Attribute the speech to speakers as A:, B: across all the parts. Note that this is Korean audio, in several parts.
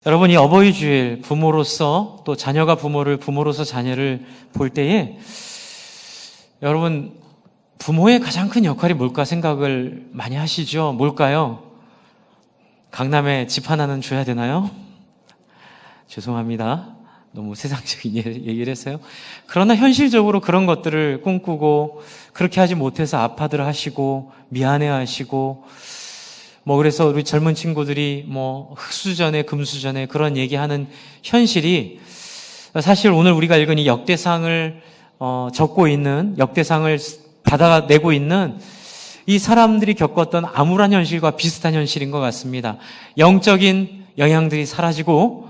A: 여러분, 이 어버이 주일 부모로서 또 자녀가 부모를, 부모로서 자녀를 볼 때에 여러분, 부모의 가장 큰 역할이 뭘까 생각을 많이 하시죠? 뭘까요? 강남에 집 하나는 줘야 되나요? 죄송합니다. 너무 세상적인 얘기를 했어요. 그러나 현실적으로 그런 것들을 꿈꾸고 그렇게 하지 못해서 아파들 하시고 미안해 하시고 그래서 우리 젊은 친구들이 흑수저네 금수저네 그런 얘기하는 현실이 사실 오늘 우리가 읽은 이 역대상을 적고 있는, 역대상을 받아내고 있는 이 사람들이 겪었던 암울한 현실과 비슷한 현실인 것 같습니다. 영적인 영향들이 사라지고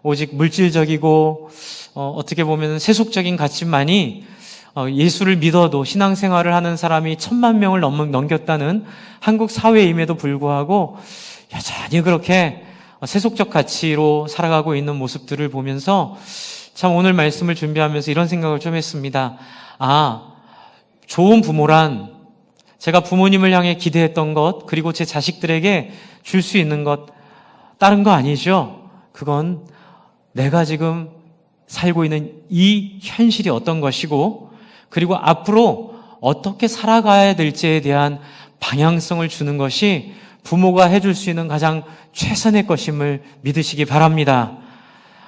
A: 오직 물질적이고 어떻게 보면 세속적인 가치만이 예수를 믿어도 신앙생활을 하는 사람이 1000만 명을 넘겼다는 한국 사회임에도 불구하고 여전히 그렇게 세속적 가치로 살아가고 있는 모습들을 보면서 참 오늘 말씀을 준비하면서 이런 생각을 좀 했습니다. 좋은 부모란 제가 부모님을 향해 기대했던 것, 그리고 제 자식들에게 줄 수 있는 것 다른 거 아니죠? 그건 내가 지금 살고 있는 이 현실이 어떤 것이고 그리고 앞으로 어떻게 살아가야 될지에 대한 방향성을 주는 것이 부모가 해줄 수 있는 가장 최선의 것임을 믿으시기 바랍니다.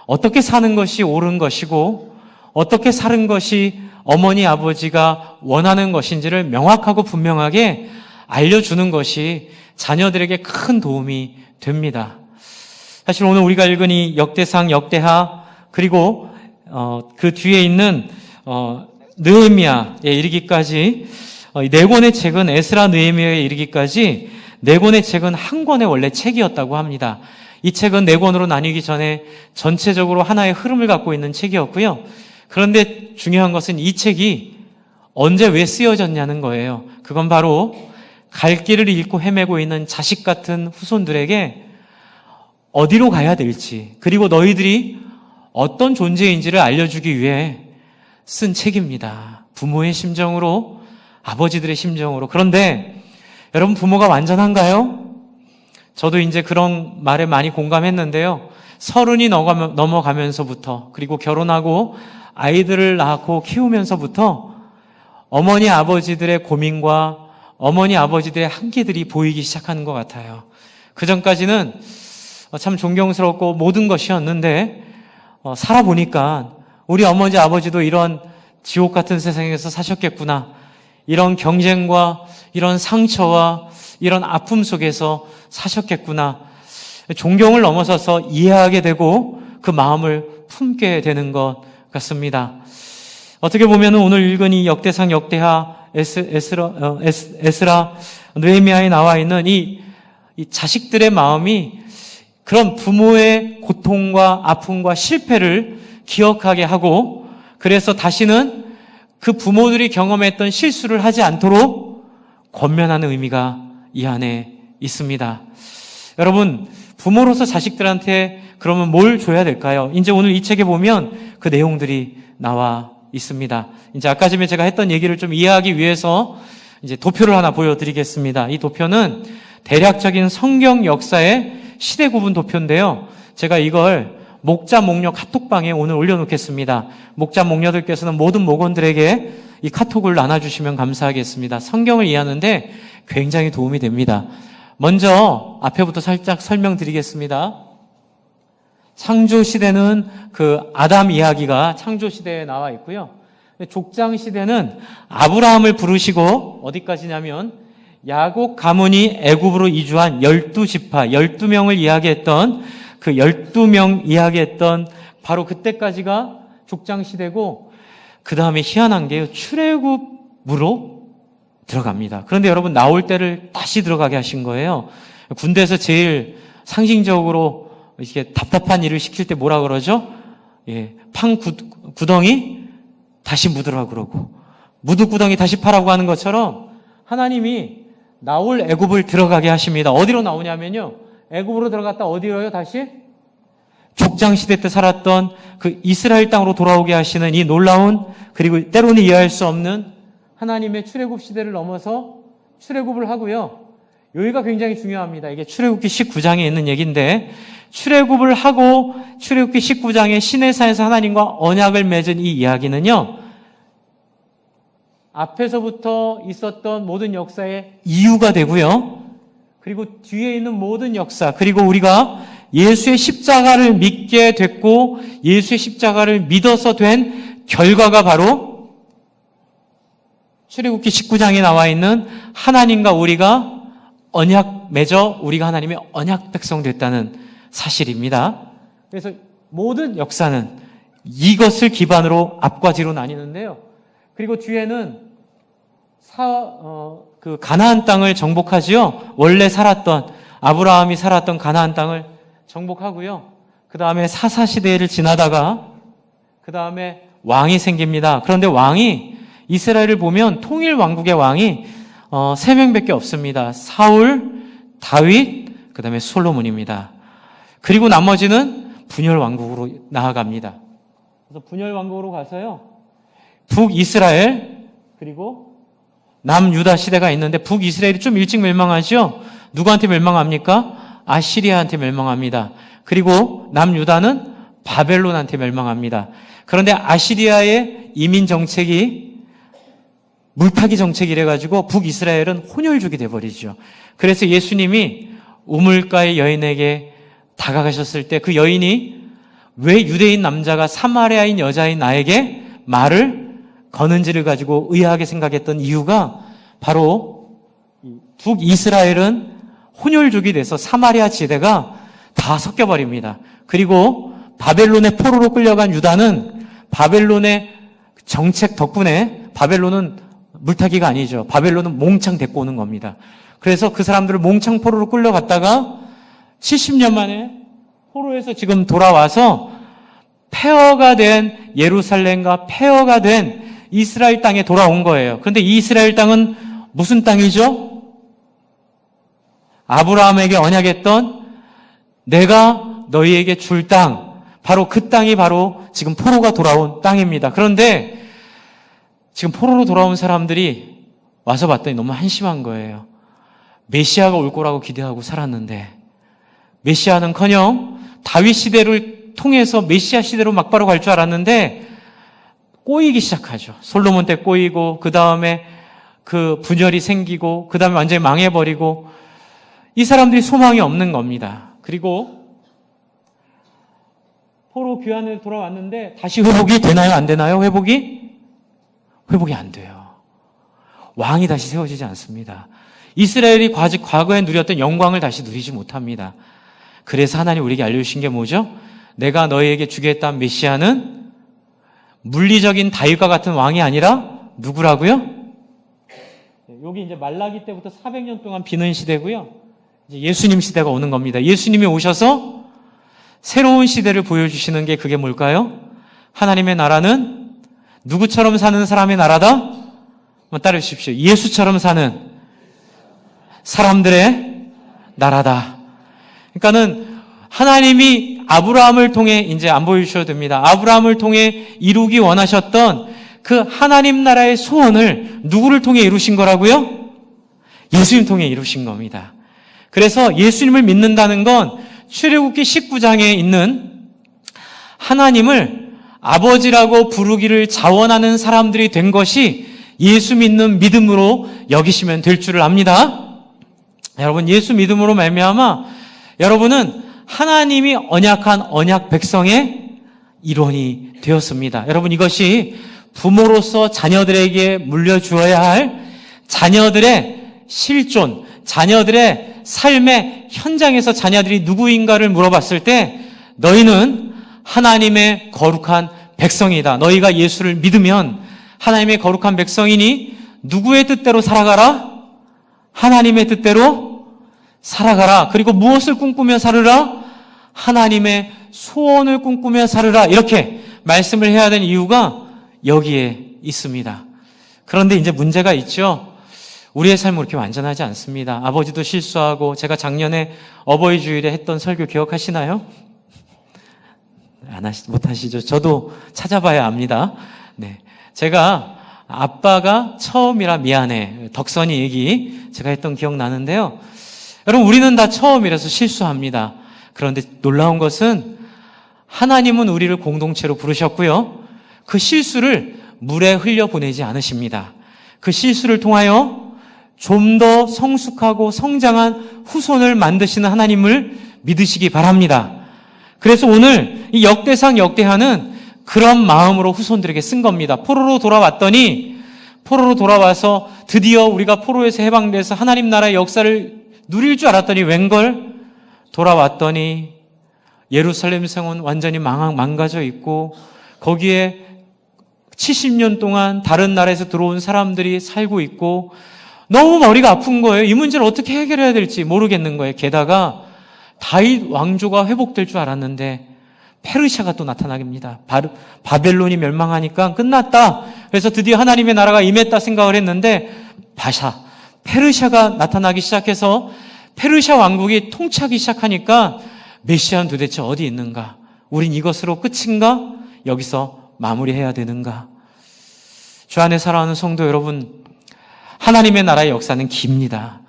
A: 어떻게 사는 것이 옳은 것이고 어떻게 사는 것이 어머니 아버지가 원하는 것인지를 명확하고 분명하게 알려주는 것이 자녀들에게 큰 도움이 됩니다. 사실 오늘 우리가 읽은 이 역대상, 역대하 그리고 그 뒤에 있는 느헤미야에 이르기까지 네 권의 책은 에스라 느헤미야에 이르기까지 네 권의 책은 한 권의 원래 책이었다고 합니다. 이 책은 네 권으로 나뉘기 전에 전체적으로 하나의 흐름을 갖고 있는 책이었고요. 그런데 중요한 것은 이 책이 언제 왜 쓰여졌냐는 거예요. 그건 바로 갈 길을 잃고 헤매고 있는 자식 같은 후손들에게 어디로 가야 될지, 그리고 너희들이 어떤 존재인지를 알려주기 위해 쓴 책입니다. 부모의 심정으로, 아버지들의 심정으로. 그런데 여러분, 부모가 완전한가요? 저도 이제 그런 말에 많이 공감했는데요. 30이 넘어가면서부터, 그리고 결혼하고 아이들을 낳고 키우면서부터 어머니 아버지들의 고민과 어머니 아버지들의 한계들이 보이기 시작하는 것 같아요. 그 전까지는 참 존경스럽고 모든 것이었는데 살아보니까 우리 어머니 아버지도 이런 지옥 같은 세상에서 사셨겠구나, 이런 경쟁과 이런 상처와 이런 아픔 속에서 사셨겠구나, 존경을 넘어서서 이해하게 되고 그 마음을 품게 되는 것 같습니다. 어떻게 보면 오늘 읽은 이 역대상, 역대하, 에스라, 느헤미야에 나와 있는 이 자식들의 마음이 그런 부모의 고통과 아픔과 실패를 기억하게 하고, 그래서 다시는 그 부모들이 경험했던 실수를 하지 않도록 권면하는 의미가 이 안에 있습니다. 여러분, 부모로서 자식들한테 그러면 뭘 줘야 될까요? 이제 오늘 이 책에 보면 그 내용들이 나와 있습니다. 이제 아까 전에 제가 했던 얘기를 좀 이해하기 위해서 이제 도표를 하나 보여드리겠습니다. 이 도표는 대략적인 성경 역사의 시대 구분 도표인데요. 제가 이걸 목자 목녀 카톡방에 오늘 올려놓겠습니다. 목자 목녀들께서는 모든 목원들에게 이 카톡을 나눠주시면 감사하겠습니다. 성경을 이해하는데 굉장히 도움이 됩니다. 먼저 앞에부터 살짝 설명드리겠습니다. 창조 시대는 그 아담 이야기가 창조 시대에 나와 있고요. 족장 시대는 아브라함을 부르시고 어디까지냐면 야곱 가문이 애굽으로 이주한 12지파, 12명을 이야기했던 그 12명 이야기했던 바로 그때까지가 족장 시대고, 그 다음에 희한한 게요, 출애굽으로 들어갑니다. 그런데 여러분, 나올 때를 다시 들어가게 하신 거예요. 군대에서 제일 상징적으로 이렇게 답답한 일을 시킬 때 뭐라 그러죠? 판 구덩이 다시 묻으라 그러고, 무드 구덩이 다시 파라고 하는 것처럼 하나님이 나올 애굽을 들어가게 하십니다. 어디로 나오냐면요, 애굽으로 들어갔다 어디로요? 다시 족장 시대 때 살았던 그 이스라엘 땅으로 돌아오게 하시는 이 놀라운, 그리고 때로는 이해할 수 없는 하나님의 출애굽 시대를 넘어서 출애굽을 하고요. 여기가 굉장히 중요합니다. 이게 출애굽기 19장에 있는 얘기인데, 출애굽을 하고 출애굽기 19장에 시내산에서 하나님과 언약을 맺은 이 이야기는요, 앞에서부터 있었던 모든 역사의 이유가 되고요, 그리고 뒤에 있는 모든 역사, 그리고 우리가 예수의 십자가를 믿게 됐고 예수의 십자가를 믿어서 된 결과가 바로 출애굽기 19장에 나와 있는 하나님과 우리가 언약 맺어 우리가 하나님의 언약 백성 됐다는 사실입니다. 그래서 모든 역사는 이것을 기반으로 앞과 뒤로 나뉘는데요. 그리고 뒤에는 그 가나안 땅을 정복하지요. 원래 살았던 아브라함이 살았던 가나안 땅을 정복하고요. 그 다음에 사사시대를 지나다가 그 다음에 왕이 생깁니다. 그런데 왕이 이스라엘을 보면 통일 왕국의 왕이 3명밖에 없습니다. 사울, 다윗, 그 다음에 솔로몬입니다. 그리고 나머지는 분열 왕국으로 나아갑니다. 그래서 분열 왕국으로 가서요, 북이스라엘 그리고 남유다 시대가 있는데, 북이스라엘이 좀 일찍 멸망하죠. 누구한테 멸망합니까? 아시리아한테 멸망합니다. 그리고 남유다는 바벨론한테 멸망합니다. 그런데 아시리아의 이민 정책이 물타기 정책이래가지고 북이스라엘은 혼혈족이 돼버리죠. 그래서 예수님이 우물가의 여인에게 다가가셨을 때 그 여인이 왜 유대인 남자가 사마리아인 여자인 나에게 말을 거는지를 가지고 의아하게 생각했던 이유가 바로 북이스라엘은 혼혈족이 돼서 사마리아 지대가 다 섞여버립니다. 그리고 바벨론의 포로로 끌려간 유다는 바벨론의 정책 덕분에, 바벨론은 물타기가 아니죠. 바벨론은 몽창 데리고 오는 겁니다. 그래서 그 사람들을 몽창 포로로 끌려갔다가 70년 만에 포로에서 지금 돌아와서 폐허가 된 예루살렘과 폐허가 된 이스라엘 땅에 돌아온 거예요. 그런데 이 이스라엘 땅은 무슨 땅이죠? 아브라함에게 언약했던 내가 너희에게 줄 땅, 바로 그 땅이 바로 지금 포로가 돌아온 땅입니다. 그런데 지금 포로로 돌아온 사람들이 와서 봤더니 너무 한심한 거예요. 메시아가 올 거라고 기대하고 살았는데 메시아는커녕 다윗 시대를 통해서 메시아 시대로 막바로 갈 줄 알았는데 꼬이기 시작하죠. 솔로몬 때 꼬이고, 그 다음에 그 분열이 생기고, 그 다음에 완전히 망해버리고, 이 사람들이 소망이 없는 겁니다. 그리고 포로 귀환에 돌아왔는데 다시 회복이 되나요? 안 되나요? 회복이 안 돼요. 왕이 다시 세워지지 않습니다. 이스라엘이 과거에 누렸던 영광을 다시 누리지 못합니다. 그래서 하나님 우리에게 알려주신 게 뭐죠? 내가 너희에게 주겠다는 메시아는 물리적인 다윗과 같은 왕이 아니라 누구라고요? 여기 이제 말라기 때부터 400년 동안 비는 시대고요. 이제 예수님 시대가 오는 겁니다. 예수님이 오셔서 새로운 시대를 보여주시는 게 그게 뭘까요? 하나님의 나라는 누구처럼 사는 사람의 나라다? 한번 따라 주십시오. 예수처럼 사는 사람들의 나라다. 그러니까는 하나님이 아브라함을 통해, 이제 안 보여주셔도 됩니다. 아브라함을 통해 이루기 원하셨던 그 하나님 나라의 소원을 누구를 통해 이루신 거라고요? 예수님 통해 이루신 겁니다. 그래서 예수님을 믿는다는 건 출애굽기 19장에 있는 하나님을 아버지라고 부르기를 자원하는 사람들이 된 것이 예수 믿는 믿음으로 여기시면 될 줄을 압니다. 여러분, 예수 믿음으로 말미암아 여러분은 하나님이 언약한 언약 백성의 일원이 되었습니다. 여러분, 이것이 부모로서 자녀들에게 물려주어야 할 자녀들의 실존, 자녀들의 삶의 현장에서 자녀들이 누구인가를 물어봤을 때 너희는 하나님의 거룩한 백성이다. 너희가 예수를 믿으면 하나님의 거룩한 백성이니 누구의 뜻대로 살아가라? 하나님의 뜻대로 살아가라. 그리고 무엇을 꿈꾸며 살으라? 하나님의 소원을 꿈꾸며 살으라. 이렇게 말씀을 해야 되는 이유가 여기에 있습니다. 그런데 이제 문제가 있죠. 우리의 삶은 그렇게 완전하지 않습니다. 아버지도 실수하고, 제가 작년에 어버이 주일에 했던 설교 기억하시나요? 못하시죠? 저도 찾아봐야 압니다. 네. 제가 아빠가 처음이라 미안해. 덕선이 얘기 제가 했던 기억 나는데요. 여러분, 우리는 다 처음이라서 실수합니다. 그런데 놀라운 것은 하나님은 우리를 공동체로 부르셨고요. 그 실수를 물에 흘려보내지 않으십니다. 그 실수를 통하여 좀 더 성숙하고 성장한 후손을 만드시는 하나님을 믿으시기 바랍니다. 그래서 오늘 이 역대상 역대하는 그런 마음으로 후손들에게 쓴 겁니다. 포로로 돌아와서 드디어 우리가 포로에서 해방돼서 하나님 나라의 역사를 누릴 줄 알았더니 웬걸 돌아왔더니 예루살렘 성은 완전히 망가져 있고 거기에 70년 동안 다른 나라에서 들어온 사람들이 살고 있고 너무 머리가 아픈 거예요. 이 문제를 어떻게 해결해야 될지 모르겠는 거예요. 게다가 다윗 왕조가 회복될 줄 알았는데 페르시아가 또 나타나깁니다. 바벨론이 멸망하니까 끝났다. 그래서 드디어 하나님의 나라가 임했다 생각을 했는데 페르시아가 나타나기 시작해서 페르시아 왕국이 통치하기 시작하니까 메시아는 도대체 어디 있는가? 우린 이것으로 끝인가? 여기서 마무리해야 되는가? 주 안에 사랑하는 성도 여러분, 하나님의 나라의 역사는 깁니다.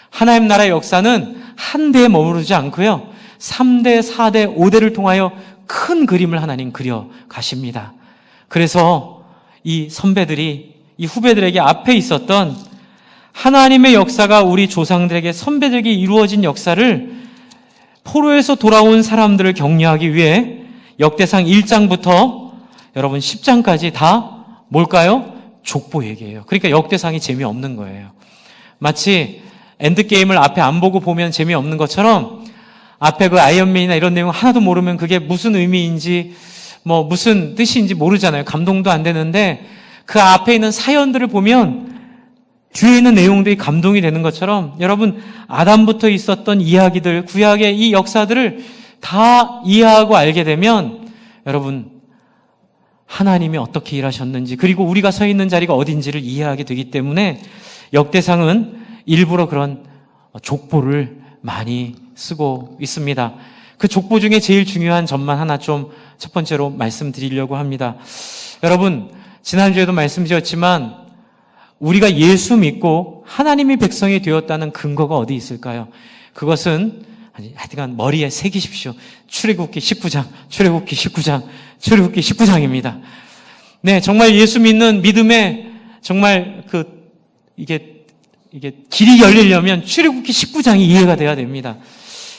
A: 하나님 나라의 역사는 한 대에 머무르지 않고요. 3대, 4대, 5대를 통하여 큰 그림을 하나님 그려 가십니다. 그래서 이 선배들이 이 후배들에게 앞에 있었던 하나님의 역사가 우리 조상들에게 선배들에게 이루어진 역사를 포로에서 돌아온 사람들을 격려하기 위해 역대상 1장부터 여러분 10장까지 다 뭘까요? 족보 얘기예요. 그러니까 역대상이 재미없는 거예요. 마치 엔드게임을 앞에 안 보고 보면 재미없는 것처럼 앞에 그 아이언맨이나 이런 내용 하나도 모르면 그게 무슨 의미인지 무슨 뜻인지 모르잖아요. 감동도 안 되는데 그 앞에 있는 사연들을 보면 뒤에 있는 내용들이 감동이 되는 것처럼 여러분 아담부터 있었던 이야기들, 구약의 이 역사들을 다 이해하고 알게 되면 여러분 하나님이 어떻게 일하셨는지 그리고 우리가 서 있는 자리가 어딘지를 이해하게 되기 때문에 역대상은 일부러 그런 족보를 많이 쓰고 있습니다. 그 족보 중에 제일 중요한 점만 하나 좀 첫 번째로 말씀드리려고 합니다. 여러분 지난주에도 말씀드렸지만 우리가 예수 믿고 하나님의 백성이 되었다는 근거가 어디 있을까요? 그것은 하여간 머리에 새기십시오. 출애굽기 19장, 출애굽기 19장, 출애굽기 19장입니다. 네, 정말 예수 믿는 믿음에 정말 이게 길이 열리려면 출애굽기 19장이 이해가 돼야 됩니다.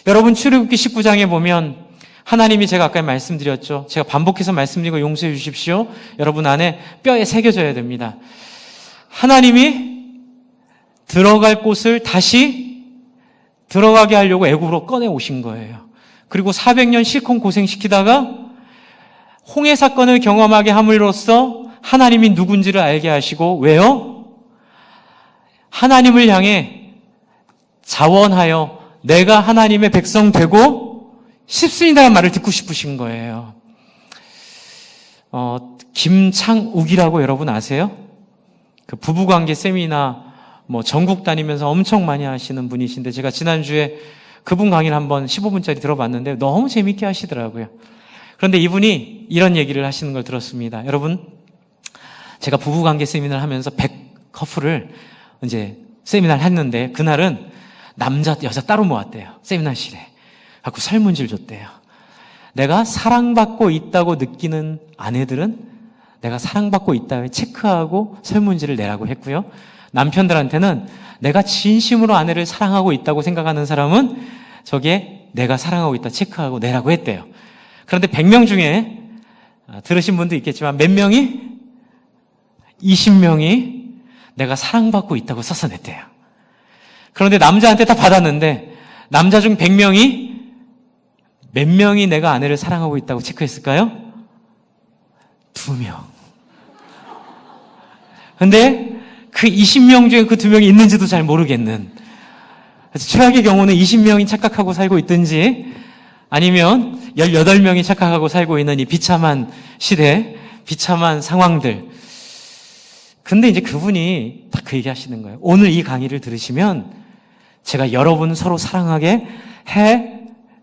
A: 여러분 출애굽기 19장에 보면 하나님이 제가 아까 말씀드렸죠. 제가 반복해서 말씀드리고 용서해 주십시오. 여러분 안에 뼈에 새겨져야 됩니다. 하나님이 들어갈 곳을 다시 들어가게 하려고 애굽으로 꺼내 오신 거예요. 그리고 400년 실컷 고생시키다가 홍해 사건을 경험하게 함으로써 하나님이 누군지를 알게 하시고 왜요? 하나님을 향해 자원하여 내가 하나님의 백성 되고 싶습니다라는 말을 듣고 싶으신 거예요. 김창욱이라고 여러분 아세요? 그 부부관계 세미나 전국 다니면서 엄청 많이 하시는 분이신데 제가 지난주에 그분 강의를 한번 15분짜리 들어봤는데 너무 재밌게 하시더라고요. 그런데 이분이 이런 얘기를 하시는 걸 들었습니다. 여러분, 제가 부부관계 세미나를 하면서 100커플을 이제 세미나를 했는데 그날은 남자, 여자 따로 모았대요. 세미나실에. 갖고 설문지를 줬대요. 내가 사랑받고 있다고 느끼는 아내들은 내가 사랑받고 있다고 체크하고 설문지를 내라고 했고요. 남편들한테는 내가 진심으로 아내를 사랑하고 있다고 생각하는 사람은 저기에 내가 사랑하고 있다 체크하고 내라고 했대요. 그런데 100명 중에 들으신 분도 있겠지만 몇 명이? 20명이 내가 사랑받고 있다고 써서 냈대요. 그런데 남자한테 다 받았는데 남자 중 100명이 몇 명이 내가 아내를 사랑하고 있다고 체크했을까요? 2명. 근데 그 20명 중에 그 2명이 있는지도 잘 모르겠는. 그래서 최악의 경우는 20명이 착각하고 살고 있든지 아니면 18명이 착각하고 살고 있는 이 비참한 시대, 비참한 상황들. 근데 이제 그분이 딱 그 얘기 하시는 거예요. 오늘 이 강의를 들으시면 제가 여러분 서로 사랑하게 해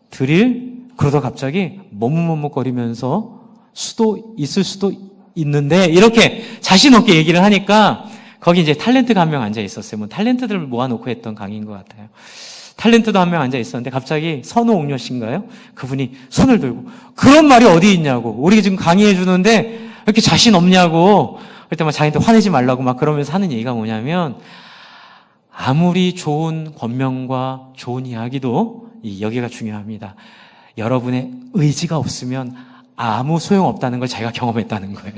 A: 드릴 그러다 갑자기 머뭇머뭇거리면서 있을 수도 있는데 이렇게 자신 없게 얘기를 하니까 거기 이제 탤런트가 한 명 앉아 있었어요. 뭐 탤런트들을 모아놓고 했던 강의인 것 같아요. 탤런트도 한 명 앉아 있었는데 갑자기 선우옥녀 씨인가요? 그분이 손을 들고 그런 말이 어디 있냐고, 우리 지금 강의해 주는데 왜 이렇게 자신 없냐고, 그때 막 자기한테 화내지 말라고 막 그러면서 하는 얘기가 뭐냐면, 아무리 좋은 권명과 좋은 이야기도 여기가 중요합니다. 여러분의 의지가 없으면 아무 소용없다는 걸 자기가 경험했다는 거예요.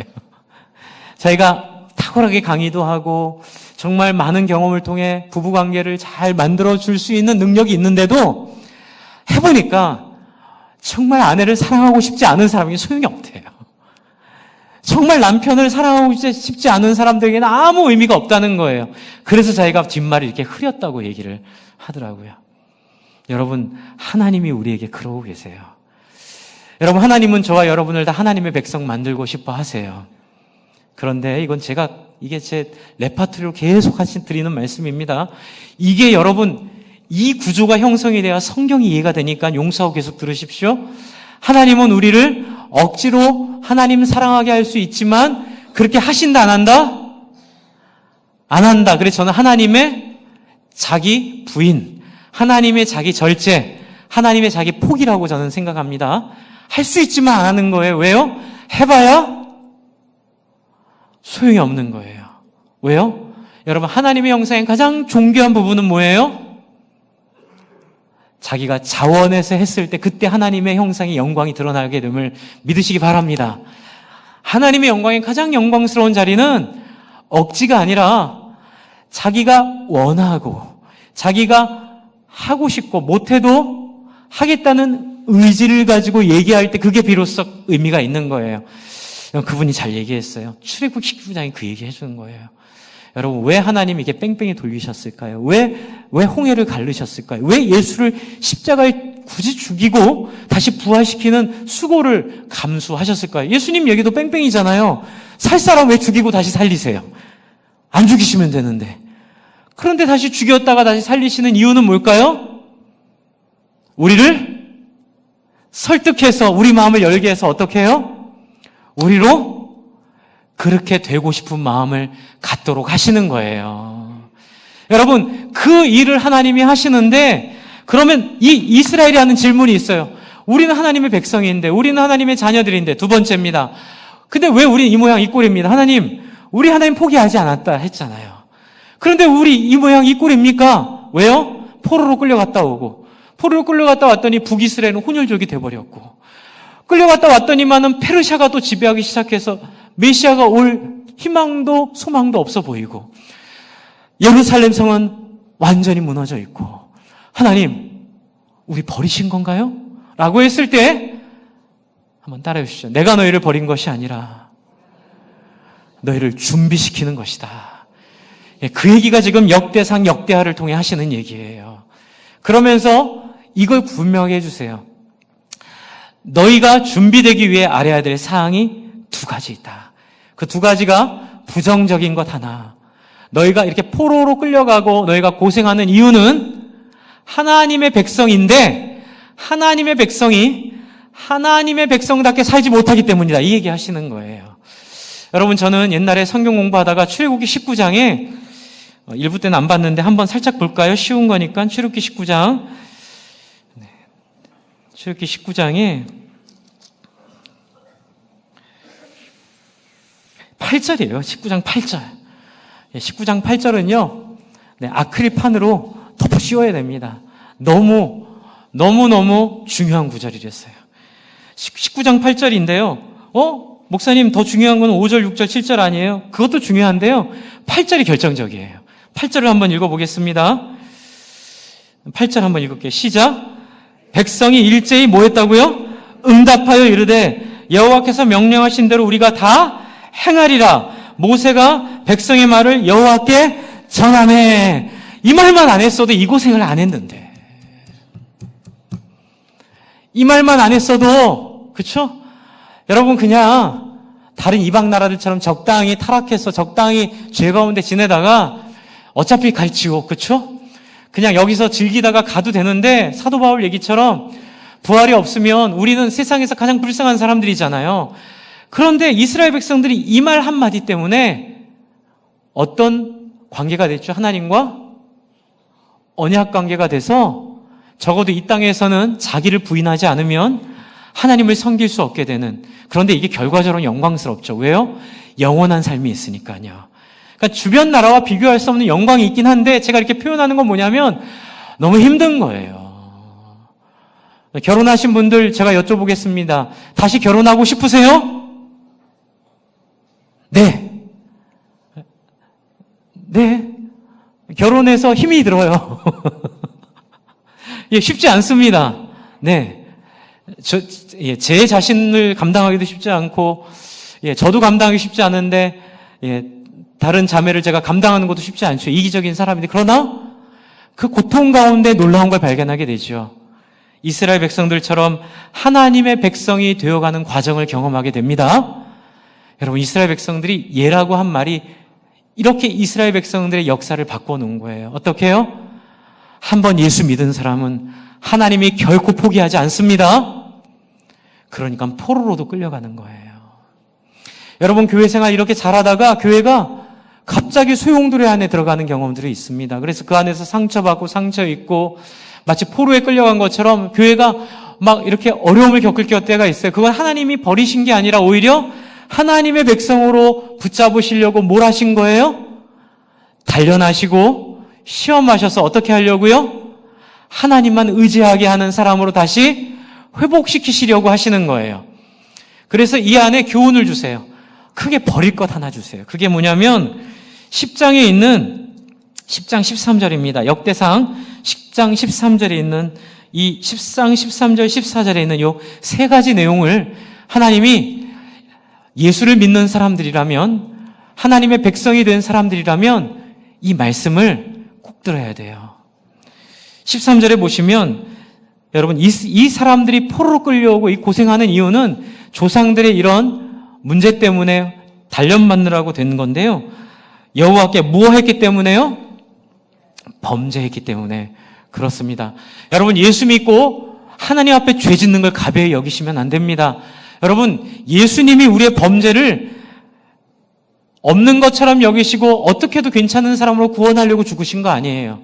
A: 자기가 탁월하게 강의도 하고 정말 많은 경험을 통해 부부관계를 잘 만들어줄 수 있는 능력이 있는데도 해보니까 정말 아내를 사랑하고 싶지 않은 사람이 소용이 없대요. 정말 남편을 사랑하고 싶지 않은 사람들에게는 아무 의미가 없다는 거예요. 그래서 자기가 뒷말을 이렇게 흐렸다고 얘기를 하더라고요. 여러분, 하나님이 우리에게 그러고 계세요. 여러분, 하나님은 저와 여러분을 다 하나님의 백성 만들고 싶어 하세요. 그런데 이게 제 레파토리로 계속 드리는 말씀입니다. 이게 여러분, 이 구조가 형성이 돼야 성경이 이해가 되니까 용서하고 계속 들으십시오. 하나님은 우리를 억지로 하나님 사랑하게 할 수 있지만 그렇게 하신다 안 한다? 안 한다. 그래서 저는 하나님의 자기 부인, 하나님의 자기 절제, 하나님의 자기 포기라고 저는 생각합니다. 할 수 있지만 안 하는 거예요. 왜요? 해봐야 소용이 없는 거예요. 왜요? 여러분, 하나님의 형상의 가장 존귀한 부분은 뭐예요? 자기가 자원해서 했을 때 그때 하나님의 형상의 영광이 드러나게 됨을 믿으시기 바랍니다. 하나님의 영광의 가장 영광스러운 자리는 억지가 아니라 자기가 원하고 자기가 하고 싶고 못해도 하겠다는 의지를 가지고 얘기할 때 그게 비로소 의미가 있는 거예요. 그분이 잘 얘기했어요. 출애굽 19장이 그 얘기 해주는 거예요. 여러분, 왜 하나님이 이렇게 뺑뺑이 돌리셨을까요? 왜 홍해를 가르셨을까요? 왜 예수를 십자가에 굳이 죽이고 다시 부활시키는 수고를 감수하셨을까요? 예수님 얘기도 뺑뺑이잖아요. 살 사람 왜 죽이고 다시 살리세요? 안 죽이시면 되는데. 그런데 다시 죽였다가 다시 살리시는 이유는 뭘까요? 우리를 설득해서 우리 마음을 열게 해서 어떻게 해요? 우리로 그렇게 되고 싶은 마음을 갖도록 하시는 거예요. 여러분, 그 일을 하나님이 하시는데 그러면 이 이스라엘이 하는 질문이 있어요. 우리는 하나님의 백성인데, 우리는 하나님의 자녀들인데. 두 번째입니다. 근데 왜 우리는 이 모양 이 꼴입니다? 하나님, 우리 하나님 포기하지 않았다 했잖아요. 그런데 우리 이 모양 이 꼴입니까? 왜요? 포로로 끌려갔다 오고, 포로로 끌려갔다 왔더니 북이스라엘은 혼혈족이 돼버렸고, 끌려갔다 왔더니만은 페르시아가 또 지배하기 시작해서 메시아가 올 희망도 소망도 없어 보이고, 예루살렘 성은 완전히 무너져 있고, 하나님, 우리 버리신 건가요? 라고 했을 때 한번 따라해 주시죠. 내가 너희를 버린 것이 아니라 너희를 준비시키는 것이다. 그 얘기가 지금 역대상 역대하를 통해 하시는 얘기예요. 그러면서 이걸 분명하게 해주세요. 너희가 준비되기 위해 알아야 될 사항이 두 가지 있다. 그 두 가지가 부정적인 것 하나. 너희가 이렇게 포로로 끌려가고 너희가 고생하는 이유는 하나님의 백성인데 하나님의 백성이 하나님의 백성답게 살지 못하기 때문이다. 이 얘기 하시는 거예요. 여러분, 저는 옛날에 성경 공부하다가 출애굽기 19장에 일부 때는 안 봤는데 한번 살짝 볼까요? 쉬운 거니까. 출애굽기 19장. 출애굽기 19장에 8절이에요. 19장 8절. 19장 8절은요, 아크릴판으로 덮어 씌워야 됩니다. 너무 중요한 구절이랬어요. 19장 8절인데요. 목사님, 더 중요한 건 5절, 6절, 7절 아니에요? 그것도 중요한데요. 8절이 결정적이에요. 8절을 한번 읽어보겠습니다. 8절 한번 읽을게요. 시작. 백성이 일제히 뭐 했다고요? 응답하여 이르되 여호와께서 명령하신 대로 우리가 다 행하리라. 모세가 백성의 말을 여호와께 전하매. 이 말만 안 했어도 이 고생을 안 했는데, 이 말만 안 했어도, 그쵸? 여러분, 그냥 다른 이방 나라들처럼 적당히 타락해서 적당히 죄 가운데 지내다가 어차피 갈 지옥, 그쵸? 그냥 여기서 즐기다가 가도 되는데, 사도 바울 얘기처럼 부활이 없으면 우리는 세상에서 가장 불쌍한 사람들이잖아요. 그런데 이스라엘 백성들이 이 말 한마디 때문에 어떤 관계가 됐죠? 하나님과 언약 관계가 돼서 적어도 이 땅에서는 자기를 부인하지 않으면 하나님을 섬길 수 없게 되는, 그런데 이게 결과적으로 영광스럽죠. 왜요? 영원한 삶이 있으니까요. 그러니까 주변 나라와 비교할 수 없는 영광이 있긴 한데 제가 이렇게 표현하는 건 뭐냐면 너무 힘든 거예요. 결혼하신 분들 제가 여쭤보겠습니다. 다시 결혼하고 싶으세요? 네. 네. 결혼해서 힘이 들어요. 예, 쉽지 않습니다. 네. 제 자신을 감당하기도 쉽지 않고, 예, 저도 감당하기 쉽지 않은데, 예, 다른 자매를 제가 감당하는 것도 쉽지 않죠. 이기적인 사람인데, 그러나 그 고통 가운데 놀라운 걸 발견하게 되죠. 이스라엘 백성들처럼 하나님의 백성이 되어가는 과정을 경험하게 됩니다. 여러분, 이스라엘 백성들이 예라고 한 말이 이렇게 이스라엘 백성들의 역사를 바꿔놓은 거예요. 어떻게 해요? 한번 예수 믿은 사람은 하나님이 결코 포기하지 않습니다. 그러니까 포로로도 끌려가는 거예요. 여러분, 교회 생활 이렇게 잘하다가 교회가 갑자기 소용돌이 안에 들어가는 경험들이 있습니다. 그래서 그 안에서 상처받고 상처 입고 마치 포로에 끌려간 것처럼 교회가 막 이렇게 어려움을 겪을 때가 있어요. 그건 하나님이 버리신 게 아니라 오히려 하나님의 백성으로 붙잡으시려고 뭘 하신 거예요? 단련하시고 시험하셔서 어떻게 하려고요? 하나님만 의지하게 하는 사람으로 다시 회복시키시려고 하시는 거예요. 그래서 이 안에 교훈을 주세요. 크게 버릴 것 하나 주세요. 그게 뭐냐면 10장에 있는 10장 13절입니다. 역대상 10장 13절에 있는 이 10장 13절 14절에 있는 요 세 가지 내용을 하나님이 예수를 믿는 사람들이라면, 하나님의 백성이 된 사람들이라면 이 말씀을 꼭 들어야 돼요. 13절에 보시면 여러분, 이 사람들이 포로로 끌려오고 이 고생하는 이유는 조상들의 이런 문제 때문에 단련받느라고 된 건데요. 여호와께 뭐 했기 때문에요? 범죄했기 때문에 그렇습니다. 여러분, 예수 믿고 하나님 앞에 죄 짓는 걸 가벼이 여기시면 안 됩니다. 여러분, 예수님이 우리의 범죄를 없는 것처럼 여기시고 어떻게 해도 괜찮은 사람으로 구원하려고 죽으신 거 아니에요.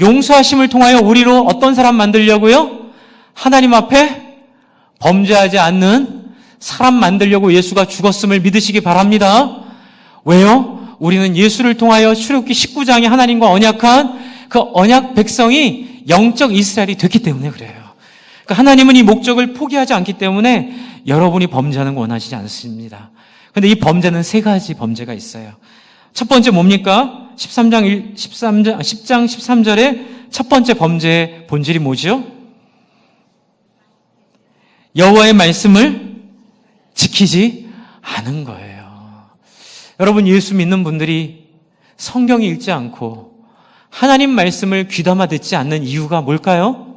A: 용서하심을 통하여 우리로 어떤 사람 만들려고요? 하나님 앞에 범죄하지 않는 사람 만들려고 예수가 죽었음을 믿으시기 바랍니다. 왜요? 우리는 예수를 통하여 출애굽기 19장에 하나님과 언약한 그 언약 백성이 영적 이스라엘이 됐기 때문에 그래요. 그러니까 하나님은 이 목적을 포기하지 않기 때문에 여러분이 범죄하는 거 원하시지 않습니다. 그런데 이 범죄는 세 가지 범죄가 있어요. 첫 번째 뭡니까? 10장 13절에 첫 번째 범죄의 본질이 뭐죠? 여호와의 말씀을 지키지 않은 거예요. 여러분, 예수 믿는 분들이 성경 읽지 않고 하나님 말씀을 귀담아 듣지 않는 이유가 뭘까요?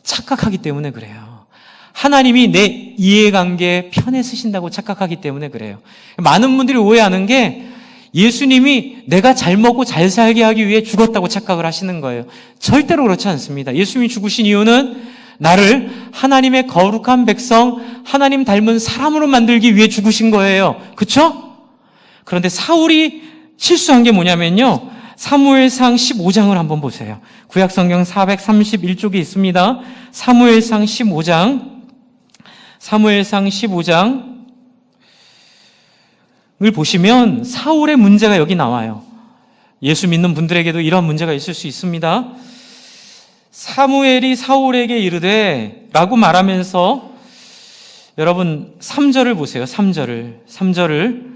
A: 착각하기 때문에 그래요. 하나님이 내 이해관계에 편에 쓰신다고 착각하기 때문에 그래요. 많은 분들이 오해하는 게 예수님이 내가 잘 먹고 잘 살게 하기 위해 죽었다고 착각을 하시는 거예요. 절대로 그렇지 않습니다. 예수님이 죽으신 이유는 나를 하나님의 거룩한 백성, 하나님 닮은 사람으로 만들기 위해 죽으신 거예요. 그렇죠? 그런데 사울이 실수한 게 뭐냐면요, 사무엘상 15장을 한번 보세요. 구약성경 431쪽에 있습니다. 사무엘상 15장을 보시면 사울의 문제가 여기 나와요. 예수 믿는 분들에게도 이런 문제가 있을 수 있습니다. 사무엘이 사울에게 이르되 라고 말하면서, 여러분 3절을 보세요. 3절을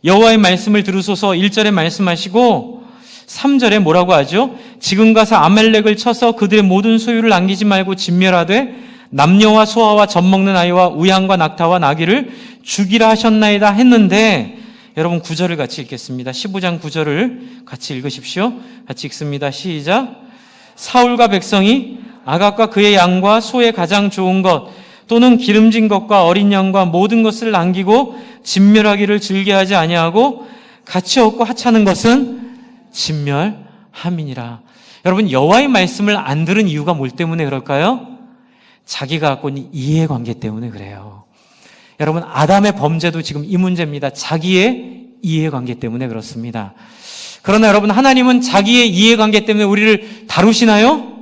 A: 여호와의 말씀을 들으소서 1절에 말씀하시고 3절에 뭐라고 하죠? 지금 가서 아말렉을 쳐서 그들의 모든 소유를 남기지 말고 진멸하되 남녀와 소아와 젖먹는 아이와 우양과 낙타와 나귀를 죽이라 하셨나이다 했는데, 여러분 9절을 같이 읽겠습니다. 15장 9절을 같이 읽으십시오. 같이 읽습니다. 시작. 사울과 백성이 아각과 그의 양과 소의 가장 좋은 것 또는 기름진 것과 어린 양과 모든 것을 남기고 진멸하기를 즐겨하지 아니하고 가치 없고 하찮은 것은 진멸함이니라. 여러분, 여호와의 말씀을 안 들은 이유가 뭘 때문에 그럴까요? 자기가 갖고 있는 이해관계 때문에 그래요. 여러분, 아담의 범죄도 지금 이 문제입니다. 자기의 이해관계 때문에 그렇습니다. 그러나 여러분, 하나님은 자기의 이해관계 때문에 우리를 다루시나요?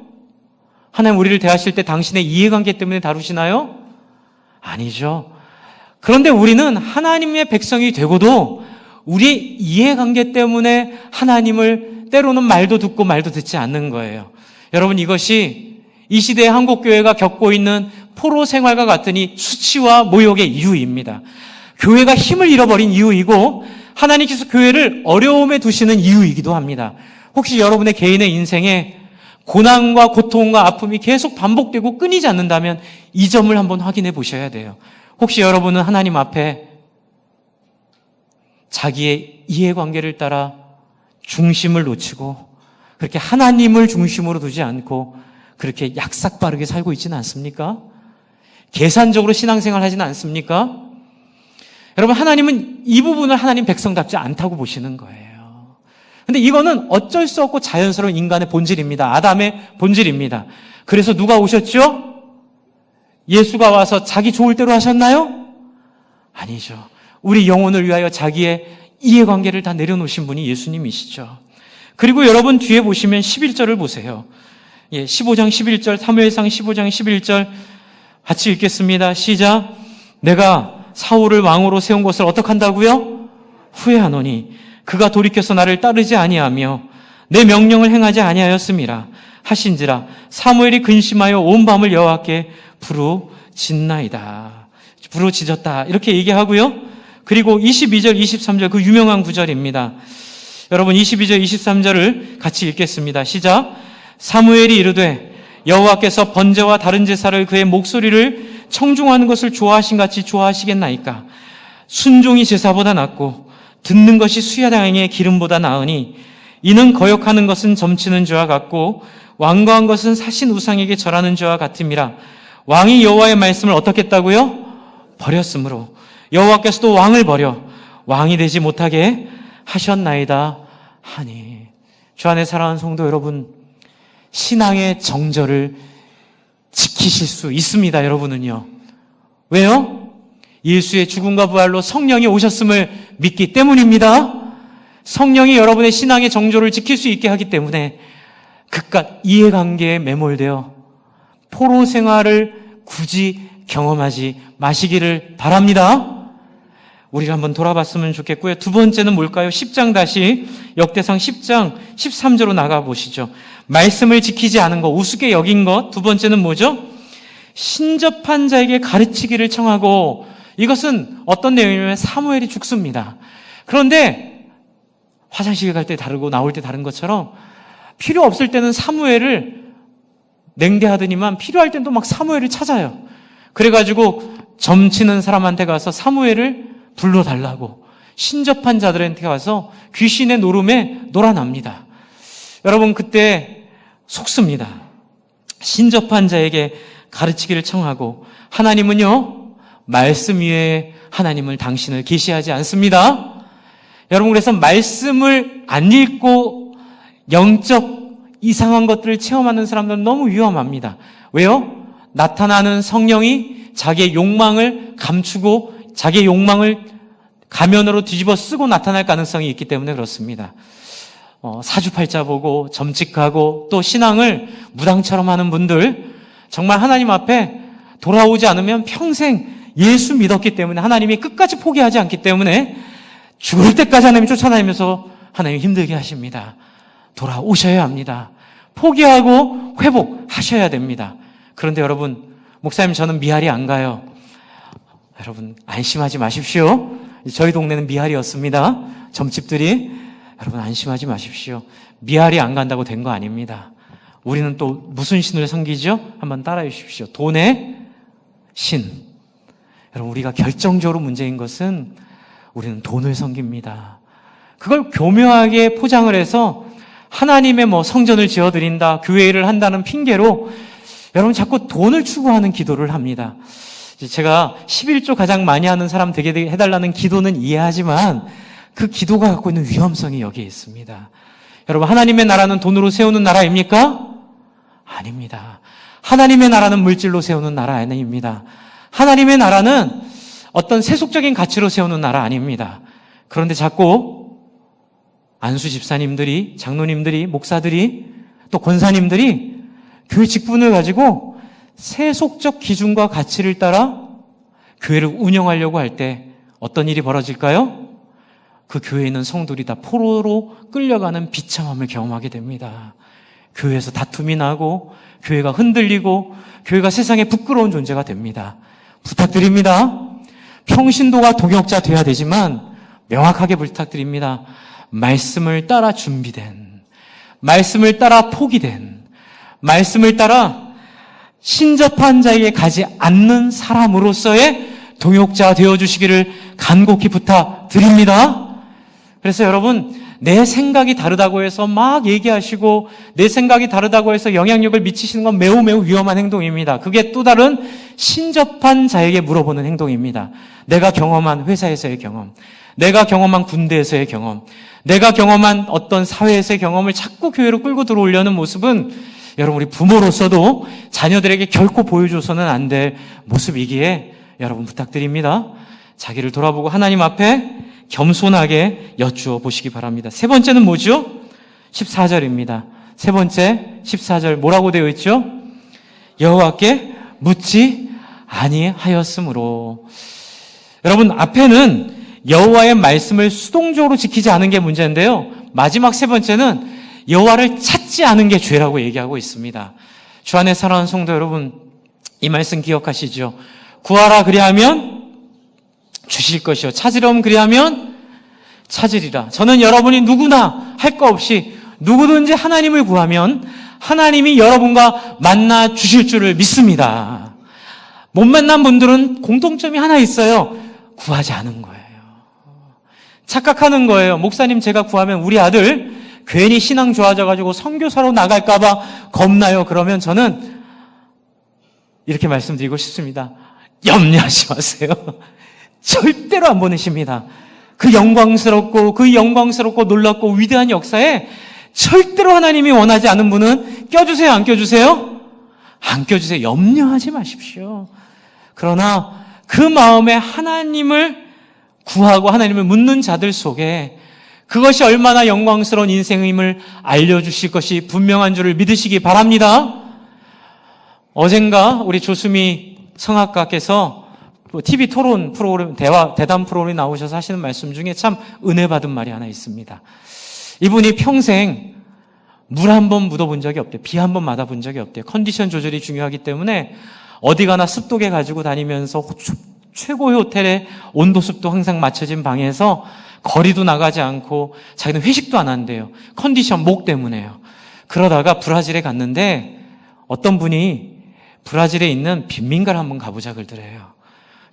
A: 하나님 우리를 대하실 때 당신의 이해관계 때문에 다루시나요? 아니죠. 그런데 우리는 하나님의 백성이 되고도 우리의 이해관계 때문에 하나님을 때로는 말도 듣고 말도 듣지 않는 거예요. 여러분, 이것이 이 시대의 한국교회가 겪고 있는 포로 생활과 같으니 수치와 모욕의 이유입니다. 교회가 힘을 잃어버린 이유이고 하나님께서 교회를 어려움에 두시는 이유이기도 합니다. 혹시 여러분의 개인의 인생에 고난과 고통과 아픔이 계속 반복되고 끊이지 않는다면 이 점을 한번 확인해 보셔야 돼요. 혹시 여러분은 하나님 앞에 자기의 이해관계를 따라 중심을 놓치고 그렇게 하나님을 중심으로 두지 않고 그렇게 약삭빠르게 살고 있지는 않습니까? 계산적으로 신앙생활 하지는 않습니까? 여러분, 하나님은 이 부분을 하나님 백성답지 않다고 보시는 거예요. 근데 이거는 어쩔 수 없고 자연스러운 인간의 본질입니다. 아담의 본질입니다. 그래서 누가 오셨죠? 예수가 와서 자기 좋을 대로 하셨나요? 아니죠. 우리 영혼을 위하여 자기의 이해관계를 다 내려놓으신 분이 예수님이시죠. 그리고 여러분 뒤에 보시면 11절을 보세요. 15장 11절, 사무엘상 15장 11절 같이 읽겠습니다. 시작. 내가 사울을 왕으로 세운 것을 어떻게 한다고요? 후회하노니 그가 돌이켜서 나를 따르지 아니하며 내 명령을 행하지 아니하였음이라 하신지라 사무엘이 근심하여 온 밤을 여호와께 부르짖나이다. 부르짖었다. 이렇게 얘기하고요. 그리고 22절, 23절 그 유명한 구절입니다. 여러분 22절, 23절을 같이 읽겠습니다. 시작. 사무엘이 이르되 여호와께서 번제와 다른 제사를 그의 목소리를 청중하는 것을 좋아하신 같이 좋아하시겠나이까. 순종이 제사보다 낫고 듣는 것이 수야당의 기름보다 나으니 이는 거역하는 것은 점치는 죄와 같고 완고한 것은 사신 우상에게 절하는 죄와 같음이라. 왕이 여호와의 말씀을 어떻게 했다고요? 버렸으므로 여호와께서도 왕을 버려 왕이 되지 못하게 하셨나이다 하니. 주 안에 사랑하는 성도 여러분, 신앙의 정절을 지키실 수 있습니다. 여러분은요. 왜요? 예수의 죽음과 부활로 성령이 오셨음을 믿기 때문입니다. 성령이 여러분의 신앙의 정절을 지킬 수 있게 하기 때문에 그깟 이해관계에 매몰되어 포로 생활을 굳이 경험하지 마시기를 바랍니다. 우리가 한번 돌아봤으면 좋겠고요. 두 번째는 뭘까요? 10장 다시 역대상 10장 13절로 나가보시죠. 말씀을 지키지 않은 것, 우습게 여긴 것. 두 번째는 뭐죠? 신접한 자에게 가르치기를 청하고, 이것은 어떤 내용이냐면 사무엘이 죽습니다. 그런데 화장실 갈 때 다르고 나올 때 다른 것처럼 필요 없을 때는 사무엘을 냉대하더니만 필요할 땐 또 막 사무엘을 찾아요. 그래가지고 점치는 사람한테 가서 사무엘을 불러달라고 신접한 자들한테 가서 귀신의 노름에 놀아납니다. 여러분 그때 속습니다. 신접한 자에게 가르치기를 청하고 하나님은요 말씀 위에 하나님을 당신을 계시하지 않습니다. 여러분 그래서 말씀을 안 읽고 영적 이상한 것들을 체험하는 사람들은 너무 위험합니다. 왜요? 나타나는 성령이 자기의 욕망을 감추고 자기의 욕망을 가면으로 뒤집어 쓰고 나타날 가능성이 있기 때문에 그렇습니다. 사주팔자 보고 점칙하고 또 신앙을 무당처럼 하는 분들, 정말 하나님 앞에 돌아오지 않으면 평생 예수 믿었기 때문에 하나님이 끝까지 포기하지 않기 때문에 죽을 때까지 하나님 쫓아다니면서 하나님 힘들게 하십니다. 돌아오셔야 합니다. 포기하고 회복하셔야 됩니다. 그런데 여러분, 목사님 저는 미할이 안 가요. 여러분 안심하지 마십시오. 저희 동네는 미할이었습니다. 점집들이. 여러분 안심하지 마십시오. 미할이 안 간다고 된 거 아닙니다. 우리는 또 무슨 신을 섬기죠? 한번 따라해 주십시오. 돈의 신. 여러분 우리가 결정적으로 문제인 것은 우리는 돈을 섬깁니다. 그걸 교묘하게 포장을 해서 하나님의 성전을 지어드린다, 교회를 한다는 핑계로 여러분 자꾸 돈을 추구하는 기도를 합니다. 제가 11조 가장 많이 하는 사람 되게 해달라는 기도는 이해하지만 그 기도가 갖고 있는 위험성이 여기에 있습니다. 여러분 하나님의 나라는 돈으로 세우는 나라입니까? 아닙니다. 하나님의 나라는 물질로 세우는 나라 아닙니다. 하나님의 나라는 어떤 세속적인 가치로 세우는 나라 아닙니다. 그런데 자꾸 안수 집사님들이, 장로님들이, 목사들이, 또 권사님들이 교회 직분을 가지고 세속적 기준과 가치를 따라 교회를 운영하려고 할 때 어떤 일이 벌어질까요? 그 교회에 있는 성도들이 다 포로로 끌려가는 비참함을 경험하게 됩니다. 교회에서 다툼이 나고 교회가 흔들리고 교회가 세상에 부끄러운 존재가 됩니다. 부탁드립니다. 평신도가 동역자 돼야 되지만 명확하게 부탁드립니다. 말씀을 따라 준비된, 말씀을 따라 포기된, 말씀을 따라 신접한 자에게 가지 않는 사람으로서의 동역자 되어주시기를 간곡히 부탁드립니다. 그래서 여러분, 내 생각이 다르다고 해서 막 얘기하시고 내 생각이 다르다고 해서 영향력을 미치시는 건 매우 매우 위험한 행동입니다. 그게 또 다른 신접한 자에게 물어보는 행동입니다. 내가 경험한 회사에서의 경험, 내가 경험한 군대에서의 경험, 내가 경험한 어떤 사회에서의 경험을 자꾸 교회로 끌고 들어오려는 모습은 여러분, 우리 부모로서도 자녀들에게 결코 보여줘서는 안 될 모습이기에 여러분 부탁드립니다. 자기를 돌아보고 하나님 앞에 겸손하게 여쭈어 보시기 바랍니다. 세 번째는 뭐죠? 14절입니다. 세 번째 14절 뭐라고 되어 있죠? 여호와께 묻지 아니하였으므로. 여러분, 앞에는 여호와의 말씀을 수동적으로 지키지 않은 게 문제인데요. 마지막 세 번째는 여호와를 찾지 않은 게 죄라고 얘기하고 있습니다. 주 안에 사랑하는 성도 여러분, 이 말씀 기억하시죠? 구하라 그리하면 주실 것이요 찾으려면 그리하면 찾으리라. 저는 여러분이 누구나 할 거 없이 누구든지 하나님을 구하면 하나님이 여러분과 만나 주실 줄을 믿습니다. 못 만난 분들은 공통점이 하나 있어요. 구하지 않은 거예요. 착각하는 거예요. 목사님, 제가 구하면 우리 아들 괜히 신앙 좋아져가지고 선교사로 나갈까봐 겁나요. 그러면 저는 이렇게 말씀드리고 싶습니다. 염려하지 마세요. 절대로 안 보내십니다. 그 영광스럽고 놀랍고 위대한 역사에 절대로 하나님이 원하지 않은 분은 껴주세요, 안 껴주세요? 안 껴주세요. 염려하지 마십시오. 그러나 그 마음에 하나님을 구하고 하나님을 묻는 자들 속에 그것이 얼마나 영광스러운 인생임을 알려주실 것이 분명한 줄을 믿으시기 바랍니다. 어젠가 우리 조수미 성악가께서 TV 토론 프로그램, 대담 프로그램에 나오셔서 하시는 말씀 중에 참 은혜 받은 말이 하나 있습니다. 이분이 평생 물 한 번 묻어본 적이 없대요. 비 한 번 맞아본 적이 없대요. 컨디션 조절이 중요하기 때문에 어디 가나 습도계 가지고 다니면서 최고의 호텔에 온도 습도 항상 맞춰진 방에서 거리도 나가지 않고 자기는 회식도 안 한대요. 컨디션 목 때문에요. 그러다가 브라질에 갔는데 어떤 분이 브라질에 있는 빈민가를 한번 가보자 그러더래요.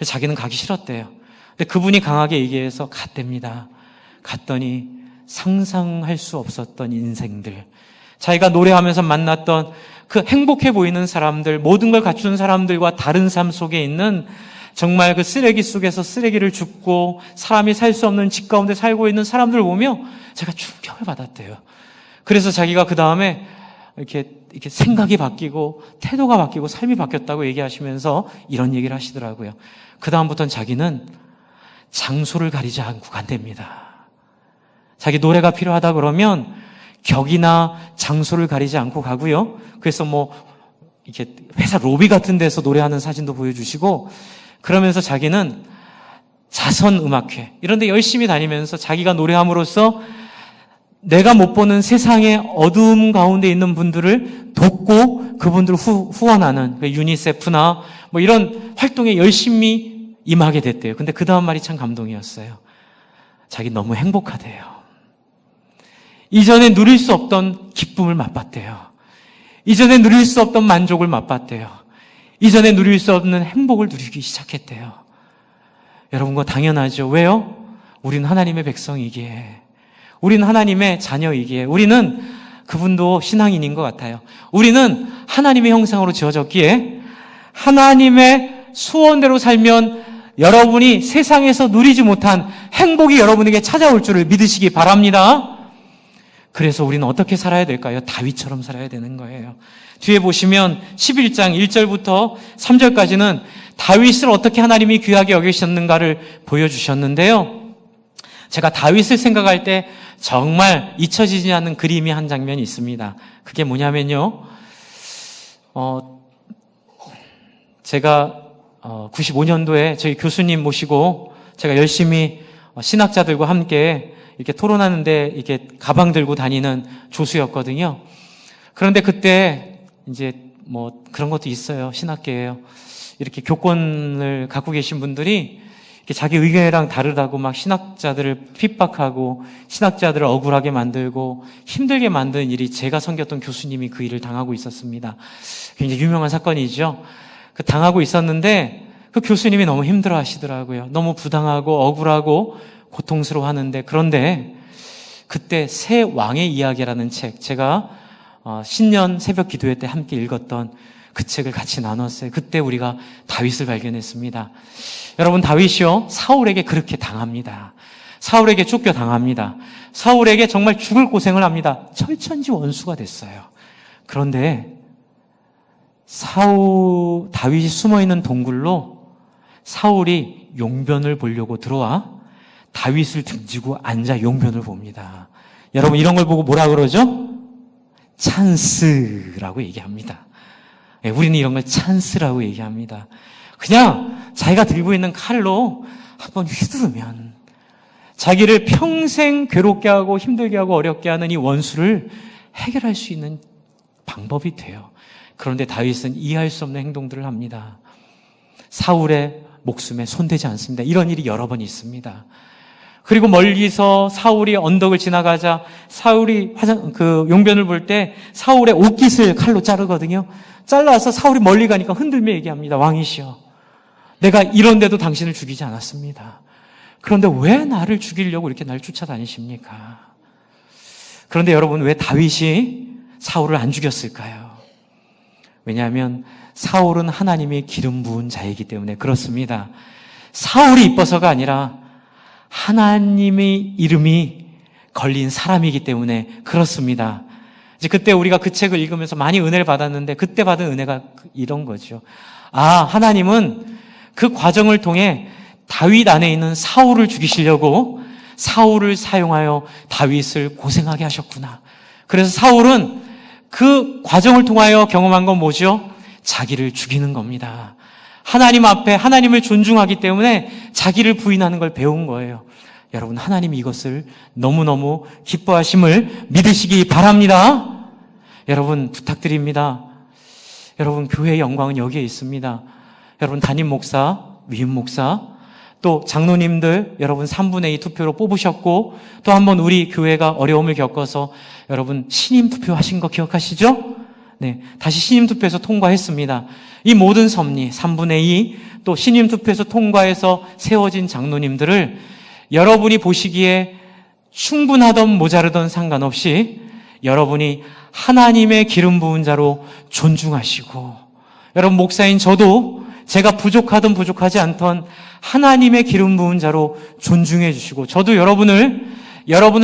A: 자기는 가기 싫었대요. 근데 그분이 강하게 얘기해서 갔답니다. 갔더니 상상할 수 없었던 인생들, 자기가 노래하면서 만났던 그 행복해 보이는 사람들, 모든 걸 갖춘 사람들과 다른 삶 속에 있는 정말 그 쓰레기 속에서 쓰레기를 줍고 사람이 살 수 없는 집 가운데 살고 있는 사람들을 보며 제가 충격을 받았대요. 그래서 자기가 그 다음에 이렇게 생각이 바뀌고 태도가 바뀌고 삶이 바뀌었다고 얘기하시면서 이런 얘기를 하시더라고요. 그 다음부터는 자기는 장소를 가리지 않고 간답니다. 자기 노래가 필요하다 그러면 격이나 장소를 가리지 않고 가고요. 그래서 이렇게 회사 로비 같은 데서 노래하는 사진도 보여주시고, 그러면서 자기는 자선음악회 이런 데 열심히 다니면서 자기가 노래함으로써 내가 못 보는 세상의 어두움 가운데 있는 분들을 돕고 그분들을 후원하는 유니세프나 이런 활동에 열심히 임하게 됐대요. 근데 그 다음 말이 참 감동이었어요. 자기 너무 행복하대요. 이전에 누릴 수 없던 기쁨을 맛봤대요. 이전에 누릴 수 없던 만족을 맛봤대요. 이전에 누릴 수 없는 행복을 누리기 시작했대요. 여러분, 그거 당연하죠. 왜요? 우리는 하나님의 백성이기에, 우리는 하나님의 자녀이기에, 우리는 그분도 신앙인인 것 같아요. 우리는 하나님의 형상으로 지어졌기에 하나님의 소원대로 살면 여러분이 세상에서 누리지 못한 행복이 여러분에게 찾아올 줄을 믿으시기 바랍니다. 그래서 우리는 어떻게 살아야 될까요? 다윗처럼 살아야 되는 거예요. 뒤에 보시면 11장 1절부터 3절까지는 다윗을 어떻게 하나님이 귀하게 여기셨는가를 보여주셨는데요. 제가 다윗을 생각할 때 정말 잊혀지지 않는 그림이 한 장면이 있습니다. 그게 뭐냐면요. 제가 95년도에 저희 교수님 모시고 제가 열심히 신학자들과 함께 이렇게 토론하는데 이렇게 가방 들고 다니는 조수였거든요. 그런데 그때 이제 뭐 그런 것도 있어요. 신학계에요. 이렇게 교권을 갖고 계신 분들이 이렇게 자기 의견이랑 다르다고 막 신학자들을 핍박하고 신학자들을 억울하게 만들고 힘들게 만든 일이 제가 섬겼던 교수님이 그 일을 당하고 있었습니다. 굉장히 유명한 사건이죠. 그 당하고 있었는데 그 교수님이 너무 힘들어 하시더라고요. 너무 부당하고 억울하고 고통스러워 하는데, 그런데 그때 새 왕의 이야기라는 책, 제가 신년 새벽 기도회 때 함께 읽었던 그 책을 같이 나눴어요. 그때 우리가 다윗을 발견했습니다. 여러분, 다윗이요, 사울에게 그렇게 당합니다. 사울에게 쫓겨당합니다. 사울에게 정말 죽을 고생을 합니다. 철천지 원수가 됐어요. 그런데 다윗이 숨어있는 동굴로 사울이 용변을 보려고 들어와 다윗을 등지고 앉아 용변을 봅니다. 여러분, 이런 걸 보고 뭐라 그러죠? 찬스라고 얘기합니다. 우리는 이런 걸 찬스라고 얘기합니다. 그냥 자기가 들고 있는 칼로 한번 휘두르면 자기를 평생 괴롭게 하고 힘들게 하고 어렵게 하는 이 원수를 해결할 수 있는 방법이 돼요. 그런데 다윗은 이해할 수 없는 행동들을 합니다. 사울의 목숨에 손대지 않습니다. 이런 일이 여러 번 있습니다. 그리고 멀리서 사울이 언덕을 지나가자 사울이 용변을 볼 때 사울의 옷깃을 칼로 자르거든요. 잘라서 사울이 멀리 가니까 흔들며 얘기합니다. 왕이시여, 내가 이런데도 당신을 죽이지 않았습니다. 그런데 왜 나를 죽이려고 이렇게 날 쫓아다니십니까? 그런데 여러분, 왜 다윗이 사울을 안 죽였을까요? 왜냐하면 사울은 하나님의 기름 부은 자이기 때문에 그렇습니다. 사울이 이뻐서가 아니라 하나님의 이름이 걸린 사람이기 때문에 그렇습니다. 이제 그때 우리가 그 책을 읽으면서 많이 은혜를 받았는데, 그때 받은 은혜가 이런 거죠. 하나님은 그 과정을 통해 다윗 안에 있는 사울을 죽이시려고 사울을 사용하여 다윗을 고생하게 하셨구나. 그래서 사울은 그 과정을 통하여 경험한 건 뭐죠? 자기를 죽이는 겁니다. 하나님 앞에 하나님을 존중하기 때문에 자기를 부인하는 걸 배운 거예요. 여러분, 하나님이 이것을 너무너무 기뻐하심을 믿으시기 바랍니다. 여러분, 부탁드립니다. 여러분, 교회의 영광은 여기에 있습니다. 여러분, 담임 목사, 위임 목사, 또 장로님들 여러분 3분의 2 투표로 뽑으셨고, 또 한번 우리 교회가 어려움을 겪어서 여러분 신임 투표하신 거 기억하시죠? 네, 다시 신임 투표에서 통과했습니다. 이 모든 섭리 3분의 2 또 신임 투표에서 통과해서 세워진 장로님들을 여러분이 보시기에 충분하던 모자르던 상관없이 여러분이 하나님의 기름 부은 자로 존중하시고, 여러분 목사인 저도 제가 부족하든 부족하지 않던 하나님의 기름 부은 자로 존중해 주시고, 저도 여러분을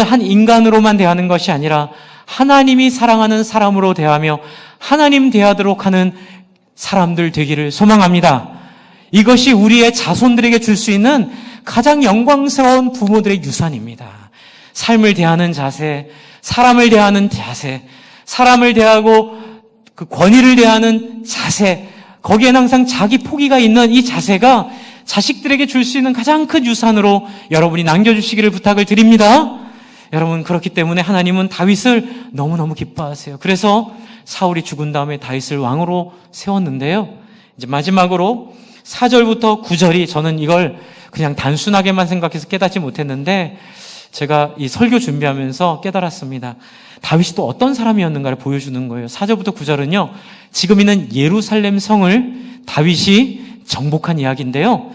A: 한 인간으로만 대하는 것이 아니라 하나님이 사랑하는 사람으로 대하며 하나님 대하도록 하는 사람들 되기를 소망합니다. 이것이 우리의 자손들에게 줄 수 있는 가장 영광스러운 부모들의 유산입니다. 삶을 대하는 자세, 사람을 대하는 자세, 사람을 대하고 그 권위를 대하는 자세, 거기에는 항상 자기 포기가 있는 이 자세가 자식들에게 줄 수 있는 가장 큰 유산으로 여러분이 남겨주시기를 부탁을 드립니다. 여러분, 그렇기 때문에 하나님은 다윗을 너무너무 기뻐하세요. 그래서 사울이 죽은 다음에 다윗을 왕으로 세웠는데요. 이제 마지막으로 4절부터 9절이 저는 이걸 그냥 단순하게만 생각해서 깨닫지 못했는데, 제가 이 설교 준비하면서 깨달았습니다. 다윗이 또 어떤 사람이었는가를 보여주는 거예요. 4절부터 9절은요, 지금 있는 예루살렘 성을 다윗이 정복한 이야기인데요.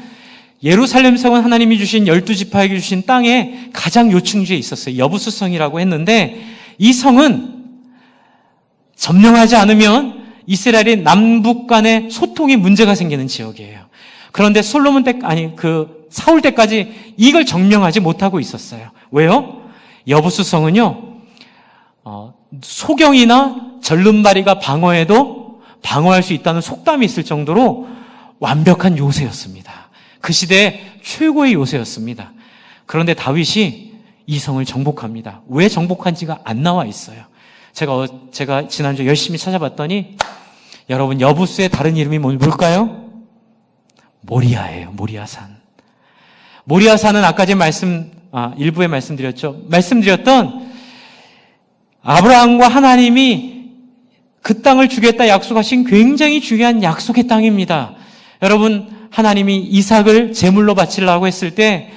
A: 예루살렘 성은 하나님이 주신 12지파에게 주신 땅의 가장 요충지에 있었어요. 여부수성이라고 했는데, 이 성은 점령하지 않으면 이스라엘의 남북 간의 소통이 문제가 생기는 지역이에요. 그런데 사울 때까지 이걸 점령하지 못하고 있었어요. 왜요? 여부수성은요, 소경이나 절름발이가 방어해도 방어할 수 있다는 속담이 있을 정도로 완벽한 요새였습니다. 그 시대의 최고의 요새였습니다. 그런데 다윗이 이성을 정복합니다. 왜 정복한지가 안 나와 있어요. 제가 지난주에 열심히 찾아봤더니 여러분 여부수의 다른 이름이 뭘까요? 모리아예요. 모리아산. 모리아산은 아까 전에 일부에 말씀드렸던 아브라함과 하나님이 그 땅을 주겠다 약속하신 굉장히 중요한 약속의 땅입니다. 여러분, 하나님이 이삭을 제물로 바치려고 했을 때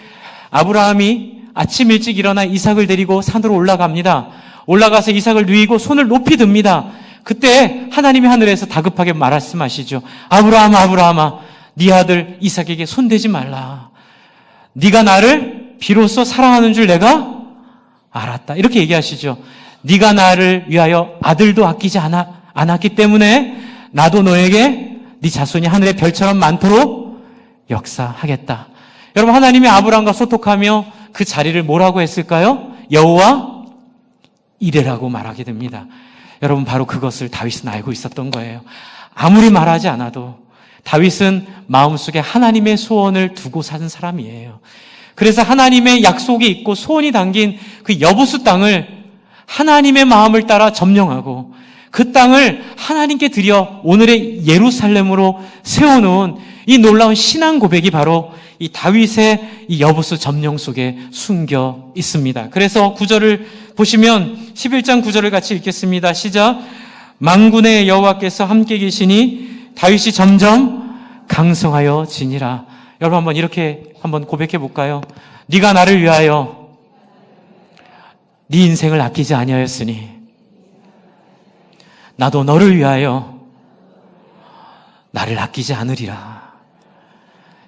A: 아브라함이 아침 일찍 일어나 이삭을 데리고 산으로 올라갑니다. 올라가서 이삭을 누이고 손을 높이 듭니다. 그때 하나님이 하늘에서 다급하게 말씀하시죠. 아브라함아, 아브라함아, 네 아들 이삭에게 손대지 말라. 네가 나를 비로소 사랑하는 줄 내가 알았다. 이렇게 얘기하시죠. 네가 나를 위하여 아들도 아끼지 않았기 때문에 나도 너에게 네 자손이 하늘의 별처럼 많도록 역사하겠다. 여러분, 하나님이 아브라함과 소통하며 그 자리를 뭐라고 했을까요? 여호와 이레라고 말하게 됩니다. 여러분, 바로 그것을 다윗은 알고 있었던 거예요. 아무리 말하지 않아도 다윗은 마음속에 하나님의 소원을 두고 사는 사람이에요. 그래서 하나님의 약속이 있고 소원이 담긴 그 여부수 땅을 하나님의 마음을 따라 점령하고 그 땅을 하나님께 드려 오늘의 예루살렘으로 세워놓은 이 놀라운 신앙 고백이 바로 이 다윗의 이 여부수 점령 속에 숨겨 있습니다. 그래서 9절을 보시면 11장 9절을 같이 읽겠습니다. 시작. 만군의 여호와께서 함께 계시니 다윗이 점점 강성하여 지니라. 여러분 한번 이렇게 한번 고백해 볼까요? 네가 나를 위하여 네 인생을 아끼지 아니하였으니 나도 너를 위하여 나를 아끼지 않으리라.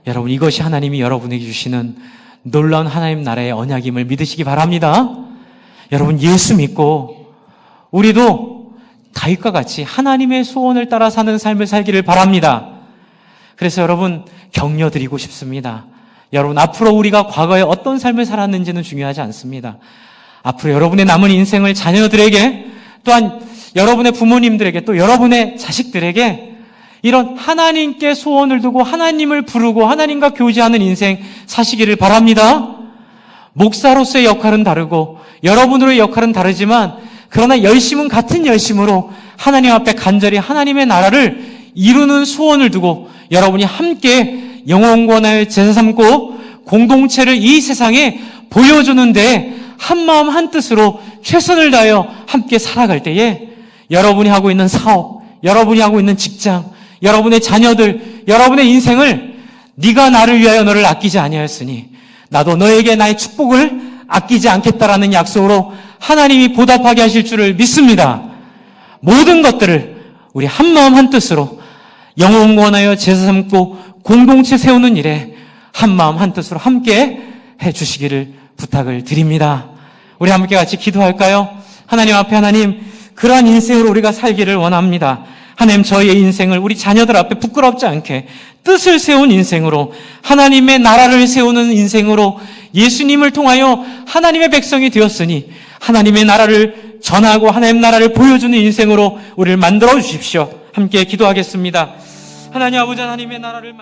A: 여러분, 이것이 하나님이 여러분에게 주시는 놀라운 하나님 나라의 언약임을 믿으시기 바랍니다. 여러분, 예수 믿고 우리도 다윗과 같이 하나님의 소원을 따라 사는 삶을 살기를 바랍니다. 그래서 여러분, 격려드리고 싶습니다. 여러분, 앞으로 우리가 과거에 어떤 삶을 살았는지는 중요하지 않습니다. 앞으로 여러분의 남은 인생을 자녀들에게, 또한 여러분의 부모님들에게, 또 여러분의 자식들에게 이런 하나님께 소원을 두고 하나님을 부르고 하나님과 교제하는 인생 사시기를 바랍니다. 목사로서의 역할은 다르고 여러분으로의 역할은 다르지만 그러나 열심은 같은 열심으로 하나님 앞에 간절히 하나님의 나라를 이루는 소원을 두고 여러분이 함께 영혼권을 제사 삼고 공동체를 이 세상에 보여주는데 한마음 한뜻으로 최선을 다하여 함께 살아갈 때에 여러분이 하고 있는 사업, 여러분이 하고 있는 직장, 여러분의 자녀들, 여러분의 인생을 네가 나를 위하여 너를 아끼지 아니하였으니 나도 너에게 나의 축복을 아끼지 않겠다라는 약속으로 하나님이 보답하게 하실 줄을 믿습니다. 모든 것들을 우리 한마음 한뜻으로 영혼권하여 제사 삼고 공동체 세우는 일에 한마음 한뜻으로 함께 해주시기를 부탁을 드립니다. 우리 함께 같이 기도할까요? 하나님 앞에 하나님, 그러한 인생으로 우리가 살기를 원합니다. 하나님, 저희의 인생을 우리 자녀들 앞에 부끄럽지 않게 뜻을 세운 인생으로, 하나님의 나라를 세우는 인생으로 예수님을 통하여 하나님의 백성이 되었으니 하나님의 나라를 전하고 하나님의 나라를 보여주는 인생으로 우리를 만들어 주십시오. 함께 기도하겠습니다. 하나님 아버지, 하나님의 나라를